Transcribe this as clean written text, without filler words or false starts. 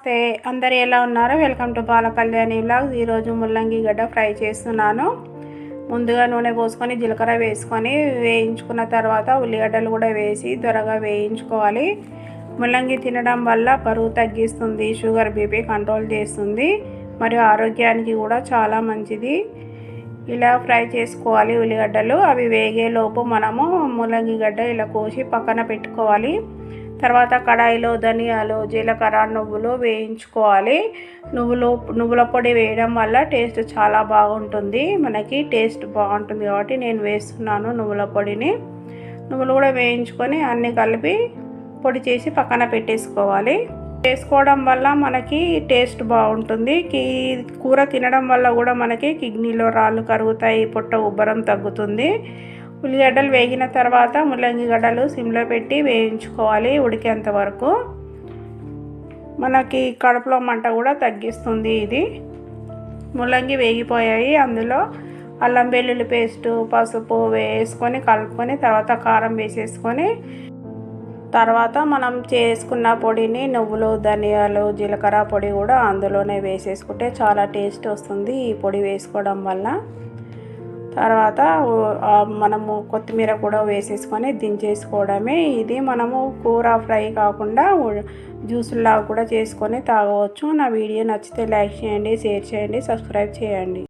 నమస్తే, అందరు ఎలా ఉన్నారో? Welcome to Bala Kalyani vlogs. ఈరోజు ముల్లంగి గడ్డ ఫ్రై చేస్తున్నాను. ముందుగా నూనె పోసుకొని జీలకర్ర వేసుకొని వేయించుకున్న తర్వాత ఉల్లిగడ్డలు కూడా వేసి త్వరగా వేయించుకోవాలి. ముల్లంగి తినడం వల్ల బరువు తగ్గిస్తుంది, షుగర్ బీపీ కంట్రోల్ చేస్తుంది, మరియు ఆరోగ్యానికి కూడా చాలా మంచిది. ఇలా ఫ్రై చేసుకోవాలి ఉల్లిగడ్డలు. అవి వేగేలోపు మనము ముల్లంగి గడ్డ ఇలా కోసి పక్కన పెట్టుకోవాలి. తర్వాత కడాయిలో ధనియాలు, జీలకర్ర, నువ్వులు వేయించుకోవాలి. నువ్వుల పొడి వేయడం వల్ల టేస్ట్ చాలా బాగుంటుంది. మనకి టేస్ట్ బాగుంటుంది కాబట్టి నేను వేస్తున్నాను నువ్వుల పొడిని. నువ్వులు కూడా వేయించుకొని అన్నీ కలిపి పొడి చేసి పక్కన పెట్టేసుకోవాలి. వేసుకోవడం వల్ల మనకి టేస్ట్ బాగుంటుంది. కూర తినడం వల్ల కూడా మనకి కిడ్నీలో రాళ్ళు కరుగుతాయి, పొట్ట ఉబ్బరం తగ్గుతుంది. ఉల్లిగడ్డలు వేగిన తర్వాత ముల్లంగి గడ్డలు సిమ్లో పెట్టి వేయించుకోవాలి ఉడికేంత వరకు. మనకి కడుపులో మంట కూడా తగ్గిస్తుంది ఇది. ముల్లంగి వేగిపోయాయి. అందులో అల్లం వెల్లుల్లి పేస్టు, పసుపు వేసుకొని కలుపుకొని తర్వాత కారం వేసేసుకొని తర్వాత మనం చేసుకున్న పొడిని నువ్వులు, ధనియాలు, జీలకర్ర పొడి కూడా అందులోనే వేసేసుకుంటే చాలా టేస్ట్ వస్తుంది ఈ పొడి వేసుకోవడం వల్ల. తర్వాత మనము కొత్తిమీర కూడా వేసేసుకొని దించేసుకోవడమే. ఇది మనము కూర ఫ్రై కాకుండా జ్యూసుల్లా కూడా చేసుకొని తాగవచ్చు. నా వీడియో నచ్చితే లైక్ చేయండి, షేర్ చేయండి, సబ్స్క్రైబ్ చేయండి.